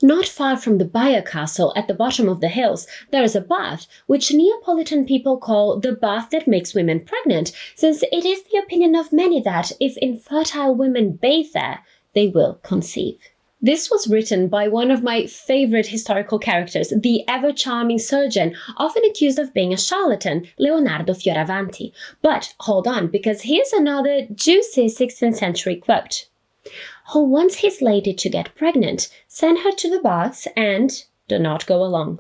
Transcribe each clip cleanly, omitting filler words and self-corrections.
Not far from the Bayer Castle at the bottom of the hills, there is a bath, which Neapolitan people call the bath that makes women pregnant, since it is the opinion of many that if infertile women bathe there, they will conceive. This was written by one of my favorite historical characters, the ever-charming surgeon, often accused of being a charlatan, Leonardo Fioravanti. But hold on, because here's another juicy 16th century quote. Who wants his lady to get pregnant, send her to the baths and do not go along.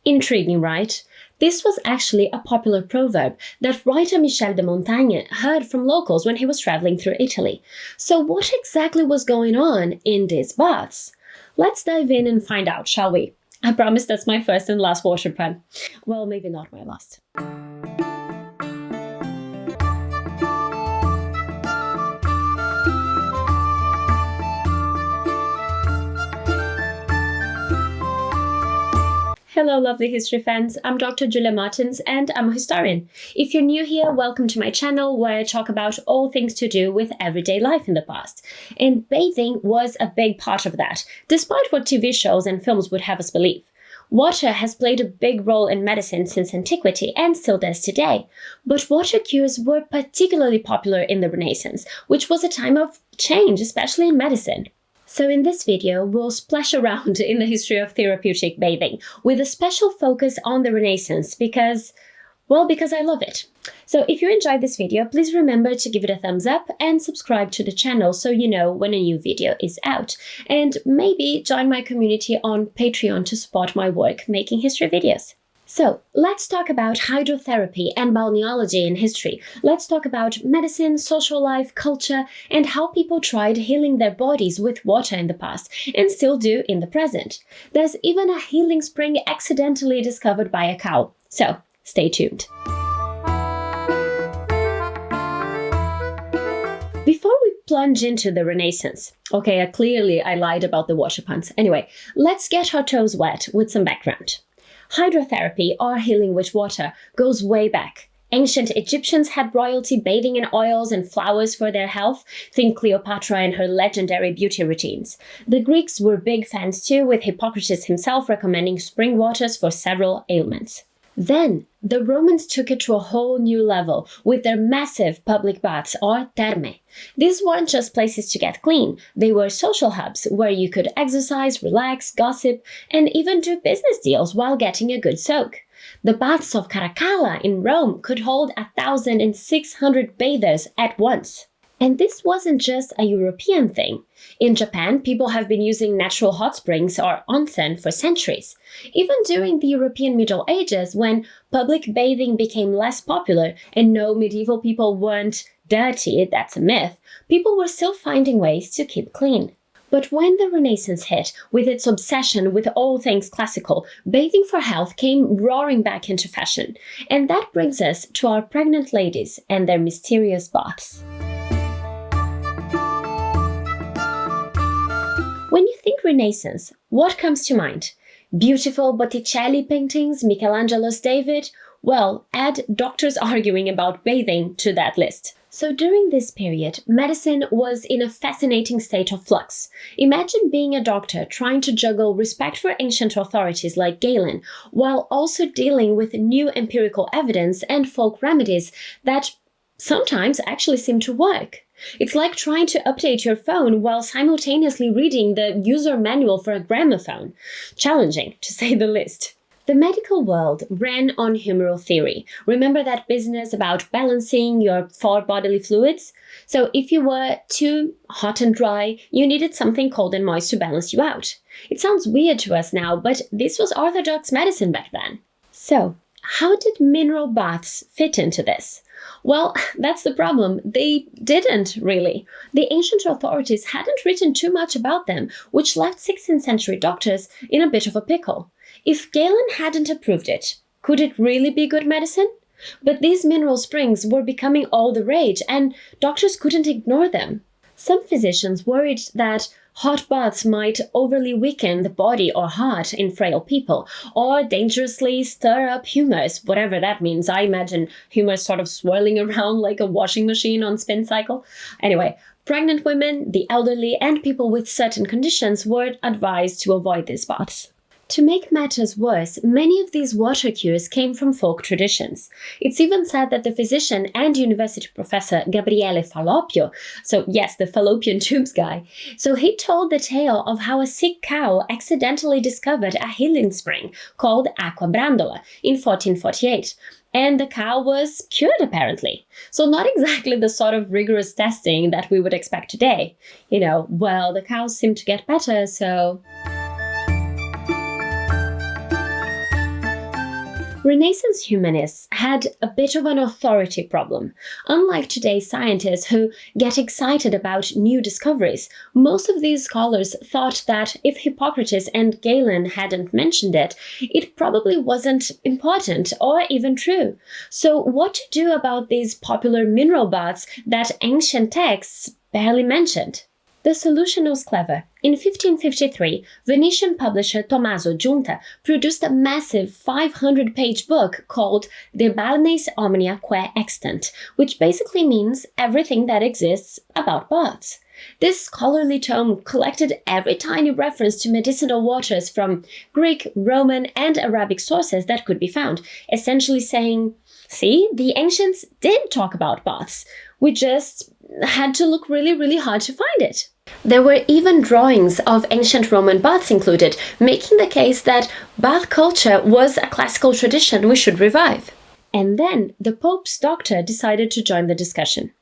Intriguing, right? This was actually a popular proverb that writer Michel de Montaigne heard from locals when he was traveling through Italy. So what exactly was going on in these baths? Let's dive in and find out, shall we? I promise that's my first and last water pun. Well, maybe not my last. Hello, lovely history fans. I'm Dr. Julia Martins and I'm a historian. If you're new here, welcome to my channel where I talk about all things to do with everyday life in the past. And bathing was a big part of that, despite what TV shows and films would have us believe. Water has played a big role in medicine since antiquity and still does today. But water cures were particularly popular in the Renaissance, which was a time of change, especially in medicine. So in this video, we'll splash around in the history of therapeutic bathing with a special focus on the Renaissance because I love it. So if you enjoyed this video, please remember to give it a thumbs up and subscribe to the channel so you know when a new video is out. And maybe join my community on Patreon to support my work making history videos. So, let's talk about hydrotherapy and balneology in history. Let's talk about medicine, social life, culture, and how people tried healing their bodies with water in the past, and still do in the present. There's even a healing spring accidentally discovered by a cow. So, stay tuned. Before we plunge into the Renaissance, okay, clearly I lied about the water puns. Anyway, let's get our toes wet with some background. Hydrotherapy, or healing with water, goes way back. Ancient Egyptians had royalty bathing in oils and flowers for their health. Think Cleopatra and her legendary beauty routines. The Greeks were big fans too, with Hippocrates himself recommending spring waters for several ailments. Then, the Romans took it to a whole new level with their massive public baths, or thermae. These weren't just places to get clean, they were social hubs where you could exercise, relax, gossip, and even do business deals while getting a good soak. The baths of Caracalla in Rome could hold 1,600 bathers at once. And this wasn't just a European thing. In Japan, people have been using natural hot springs or onsen for centuries. Even during the European Middle Ages, when public bathing became less popular and no, medieval people weren't dirty, that's a myth, people were still finding ways to keep clean. But when the Renaissance hit, with its obsession with all things classical, bathing for health came roaring back into fashion. And that brings us to our pregnant ladies and their mysterious baths. When you think Renaissance, what comes to mind? Beautiful Botticelli paintings, Michelangelo's David? Well, add doctors arguing about bathing to that list. So during this period, medicine was in a fascinating state of flux. Imagine being a doctor trying to juggle respect for ancient authorities like Galen, while also dealing with new empirical evidence and folk remedies that sometimes actually seem to work. It's like trying to update your phone while simultaneously reading the user manual for a gramophone. Challenging, to say the least. The medical world ran on humoral theory. Remember that business about balancing your 4 bodily fluids? So if you were too hot and dry, you needed something cold and moist to balance you out. It sounds weird to us now, but this was orthodox medicine back then. So, how did mineral baths fit into this? Well, that's the problem. They didn't, really. The ancient authorities hadn't written too much about them, which left 16th century doctors in a bit of a pickle. If Galen hadn't approved it, could it really be good medicine? But these mineral springs were becoming all the rage, and doctors couldn't ignore them. Some physicians worried that hot baths might overly weaken the body or heart in frail people, or dangerously stir up humors, whatever that means. I imagine humors sort of swirling around like a washing machine on spin cycle. Anyway, Pregnant women, the elderly, and people with certain conditions were advised to avoid these baths. To make matters worse, many of these water cures came from folk traditions. It's even said that the physician and university professor Gabriele Fallopio, so yes, the fallopian tubes guy, so he told the tale of how a sick cow accidentally discovered a healing spring called Aqua Brandola in 1448. And the cow was cured, apparently. So not exactly the sort of rigorous testing that we would expect today. The cows seem to get better, so... Renaissance humanists had a bit of an authority problem. Unlike today's scientists who get excited about new discoveries, most of these scholars thought that if Hippocrates and Galen hadn't mentioned it, it probably wasn't important or even true. So what to do about these popular mineral baths that ancient texts barely mentioned? The solution was clever. In 1553, Venetian publisher Tommaso Giunta produced a massive 500-page book called De Balneis Omnia Quae Extant, which basically means everything that exists about baths. This scholarly tome collected every tiny reference to medicinal waters from Greek, Roman, and Arabic sources that could be found, essentially saying, see, the ancients did talk about baths. We just had to look really, really hard to find it. There were even drawings of ancient Roman baths included, making the case that bath culture was a classical tradition we should revive. And then the Pope's doctor decided to join the discussion.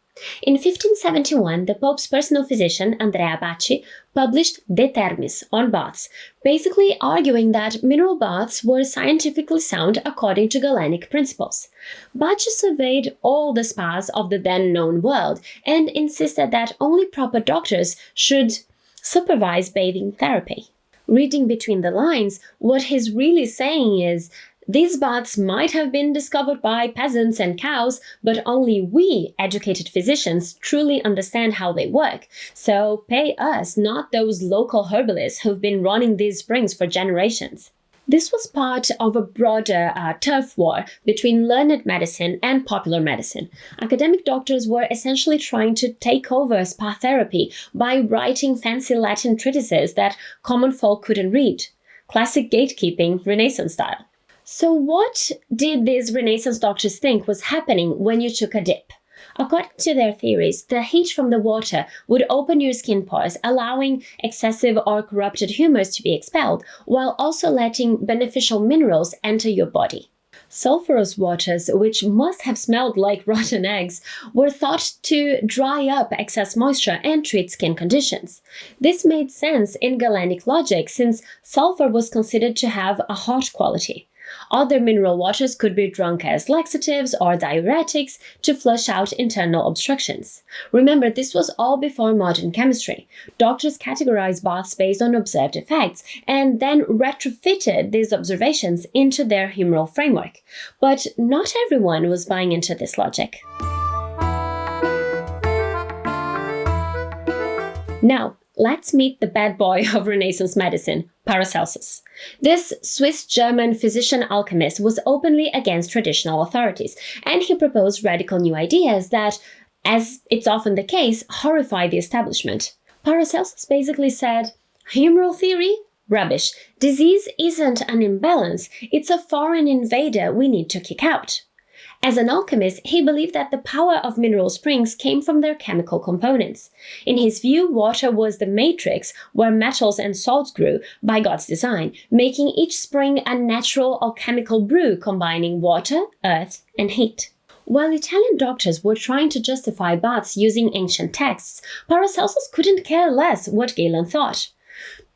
In 1571, the Pope's personal physician, Andrea Bacci, published De Thermis on baths, basically arguing that mineral baths were scientifically sound according to Galenic principles. Bacci surveyed all the spas of the then-known world and insisted that only proper doctors should supervise bathing therapy. Reading between the lines, what he's really saying is, these baths might have been discovered by peasants and cows, but only we, educated physicians, truly understand how they work. So pay us, not those local herbalists who've been running these springs for generations. This was part of a broader turf war between learned medicine and popular medicine. Academic doctors were essentially trying to take over spa therapy by writing fancy Latin treatises that common folk couldn't read. Classic gatekeeping, Renaissance style. So what did these Renaissance doctors think was happening when you took a dip? According to their theories, the heat from the water would open your skin pores, allowing excessive or corrupted humors to be expelled, while also letting beneficial minerals enter your body. Sulfurous waters, which must have smelled like rotten eggs, were thought to dry up excess moisture and treat skin conditions. This made sense in Galenic logic, since sulfur was considered to have a hot quality. Other mineral waters could be drunk as laxatives or diuretics to flush out internal obstructions. Remember, this was all before modern chemistry. Doctors categorized baths based on observed effects and then retrofitted these observations into their humoral framework. But not everyone was buying into this logic. Now, let's meet the bad boy of Renaissance medicine, Paracelsus. This Swiss-German physician-alchemist was openly against traditional authorities, and he proposed radical new ideas that, as it's often the case, horrify the establishment. Paracelsus basically said, humoral theory? Rubbish. Disease isn't an imbalance, it's a foreign invader we need to kick out. As an alchemist, he believed that the power of mineral springs came from their chemical components. In his view, water was the matrix where metals and salts grew by God's design, making each spring a natural alchemical brew combining water, earth, and heat. While Italian doctors were trying to justify baths using ancient texts, Paracelsus couldn't care less what Galen thought.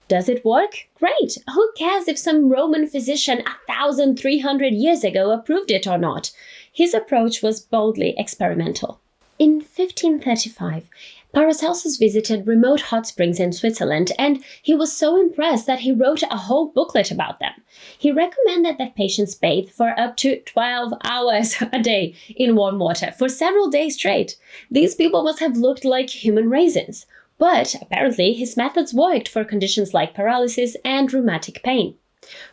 Does it work? Great! Who cares if some Roman physician 1,300 years ago approved it or not? His approach was boldly experimental. In 1535, Paracelsus visited remote hot springs in Switzerland, and he was so impressed that he wrote a whole booklet about them. He recommended that patients bathe for up to 12 hours a day in warm water for several days straight. These people must have looked like human raisins. But apparently his methods worked for conditions like paralysis and rheumatic pain.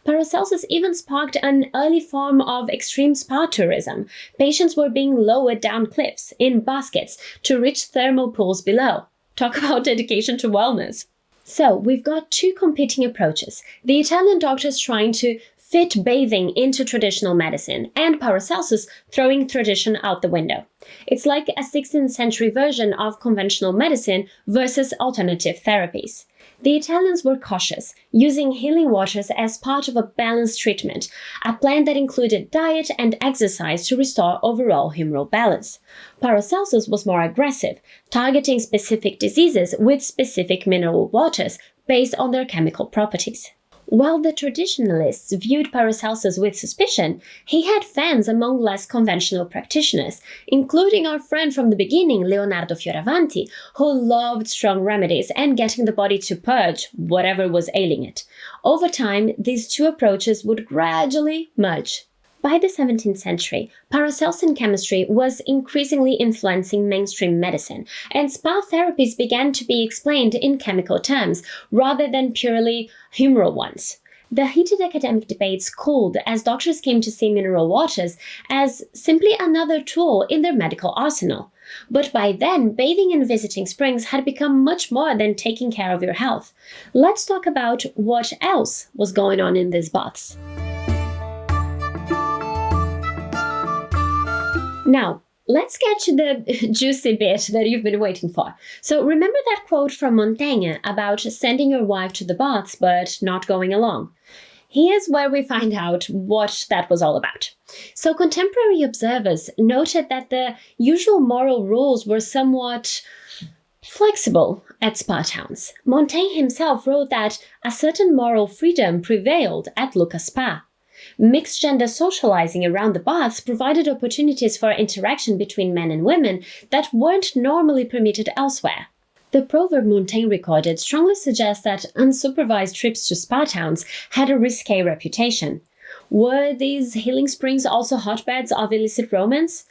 Paracelsus even sparked an early form of extreme spa tourism. Patients were being lowered down cliffs in baskets to reach thermal pools below. talk about dedication to wellness. So we've got two competing approaches. The Italian doctors trying to fit bathing into traditional medicine, and Paracelsus throwing tradition out the window. It's like a 16th century version of conventional medicine versus alternative therapies. The Italians were cautious, using healing waters as part of a balanced treatment, a plan that included diet and exercise to restore overall humoral balance. Paracelsus was more aggressive, targeting specific diseases with specific mineral waters based on their chemical properties. While the traditionalists viewed Paracelsus with suspicion, he had fans among less conventional practitioners, including our friend from the beginning, Leonardo Fioravanti, who loved strong remedies and getting the body to purge whatever was ailing it. Over time, these two approaches would gradually merge. By the 17th century, Paracelsian chemistry was increasingly influencing mainstream medicine, and spa therapies began to be explained in chemical terms rather than purely humoral ones. The heated academic debates cooled as doctors came to see mineral waters as simply another tool in their medical arsenal. But by then, bathing and visiting springs had become much more than taking care of your health. Let's talk about what else was going on in these baths. Now, let's get to the juicy bit that you've been waiting for. So remember that quote from Montaigne about sending your wife to the baths but not going along? Here's where we find out what that was all about. So contemporary observers noted that the usual moral rules were somewhat flexible at spa towns. Montaigne himself wrote that a certain moral freedom prevailed at Lucca's spa. Mixed-gender socializing around the baths provided opportunities for interaction between men and women that weren't normally permitted elsewhere. The proverb Montaigne recorded strongly suggests that unsupervised trips to spa towns had a risque reputation. Were these healing springs also hotbeds of illicit romance?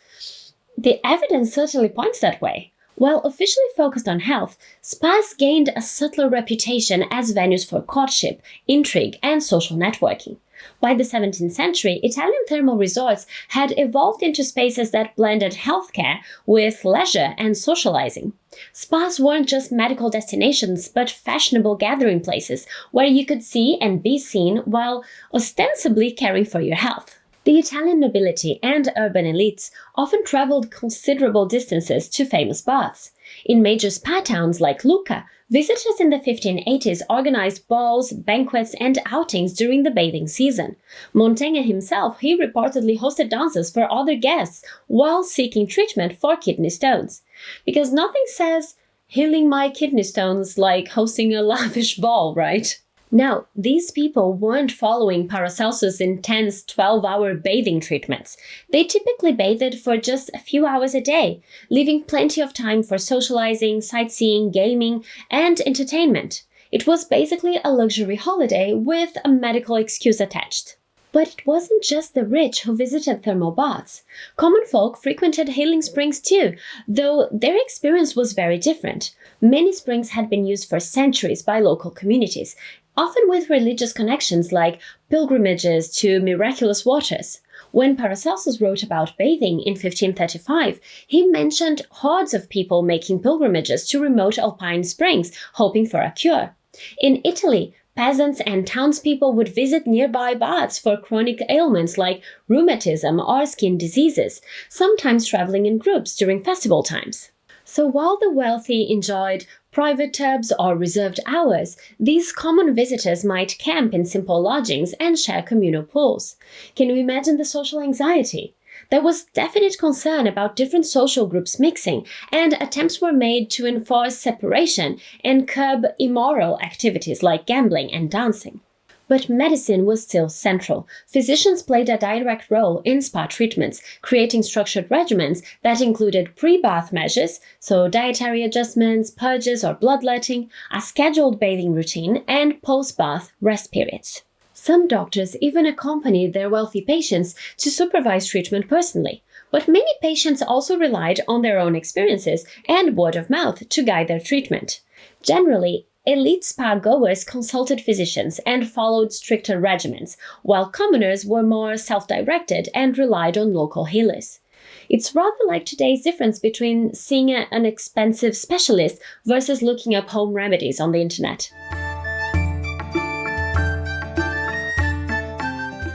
The evidence certainly points that way. While officially focused on health, spas gained a subtler reputation as venues for courtship, intrigue, and social networking. By the 17th century, Italian thermal resorts had evolved into spaces that blended healthcare with leisure and socializing. Spas weren't just medical destinations, but fashionable gathering places where you could see and be seen while ostensibly caring for your health. The Italian nobility and urban elites often traveled considerable distances to famous baths. In major spa towns like Lucca, visitors in the 1580s organized balls, banquets, and outings during the bathing season. Montaigne himself, he reportedly hosted dances for other guests while seeking treatment for kidney stones. Because nothing says healing my kidney stones like hosting a lavish ball, right? Now, these people weren't following Paracelsus' intense 12-hour bathing treatments. They typically bathed for just a few hours a day, leaving plenty of time for socializing, sightseeing, gaming, and entertainment. It was basically a luxury holiday with a medical excuse attached. But it wasn't just the rich who visited thermal baths. Common folk frequented healing springs too, though their experience was very different. Many springs had been used for centuries by local communities, often with religious connections like pilgrimages to miraculous waters. When Paracelsus wrote about bathing in 1535, he mentioned hordes of people making pilgrimages to remote alpine springs, hoping for a cure. In Italy, peasants and townspeople would visit nearby baths for chronic ailments like rheumatism or skin diseases, sometimes traveling in groups during festival times. So while the wealthy enjoyed private tubs or reserved hours, these common visitors might camp in simple lodgings and share communal pools. Can you imagine the social anxiety? There was definite concern about different social groups mixing, and attempts were made to enforce separation and curb immoral activities like gambling and dancing. But medicine was still central. Physicians played a direct role in spa treatments, creating structured regimens that included pre-bath measures, so dietary adjustments, purges or bloodletting, a scheduled bathing routine, and post-bath rest periods. Some doctors even accompanied their wealthy patients to supervise treatment personally. But many patients also relied on their own experiences and word of mouth to guide their treatment. Generally, elite spa-goers consulted physicians and followed stricter regimens, while commoners were more self-directed and relied on local healers. It's rather like today's difference between seeing an expensive specialist versus looking up home remedies on the internet.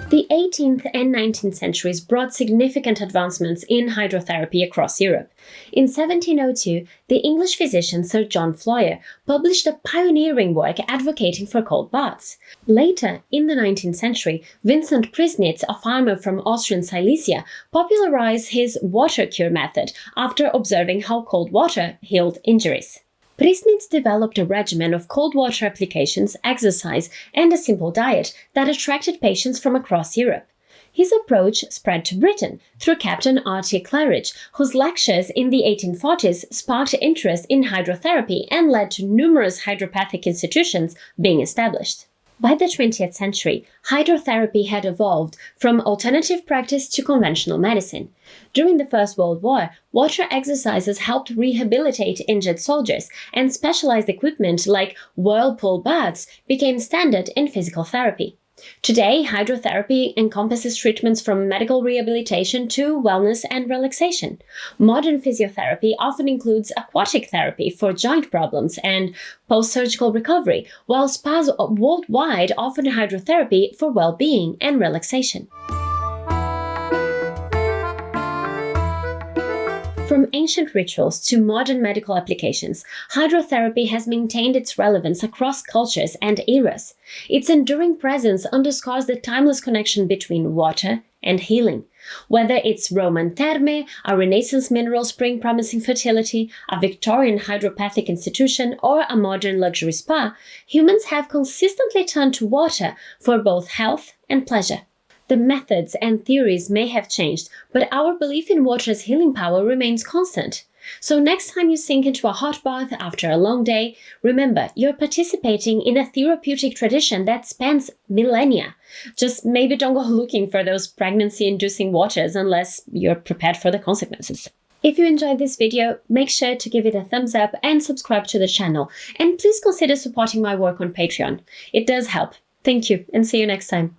The 18th and 19th centuries brought significant advancements in hydrotherapy across Europe. In 1702, the English physician Sir John Floyer published a pioneering work advocating for cold baths. Later, in the 19th century, Vincent Priesnitz, a farmer from Austrian Silesia, popularized his water cure method after observing how cold water healed injuries. Priesnitz developed a regimen of cold water applications, exercise, and a simple diet that attracted patients from across Europe. His approach spread to Britain through Captain R.T. Claridge, whose lectures in the 1840s sparked interest in hydrotherapy and led to numerous hydropathic institutions being established. By the 20th century, hydrotherapy had evolved from alternative practice to conventional medicine. During the First World War, water exercises helped rehabilitate injured soldiers, and specialized equipment like whirlpool baths became standard in physical therapy. Today, hydrotherapy encompasses treatments from medical rehabilitation to wellness and relaxation. Modern physiotherapy often includes aquatic therapy for joint problems and post-surgical recovery, while spas worldwide offer hydrotherapy for well-being and relaxation. From ancient rituals to modern medical applications, hydrotherapy has maintained its relevance across cultures and eras. Its enduring presence underscores the timeless connection between water and healing. Whether it's Roman therme, a Renaissance mineral spring promising fertility, a Victorian hydropathic institution, or a modern luxury spa, humans have consistently turned to water for both health and pleasure. The methods and theories may have changed, but our belief in water's healing power remains constant. So next time you sink into a hot bath after a long day, remember you're participating in a therapeutic tradition that spans millennia. Just maybe don't go looking for those pregnancy-inducing waters unless you're prepared for the consequences. If you enjoyed this video, make sure to give it a thumbs up and subscribe to the channel. And please consider supporting my work on Patreon. It does help. Thank you, and see you next time.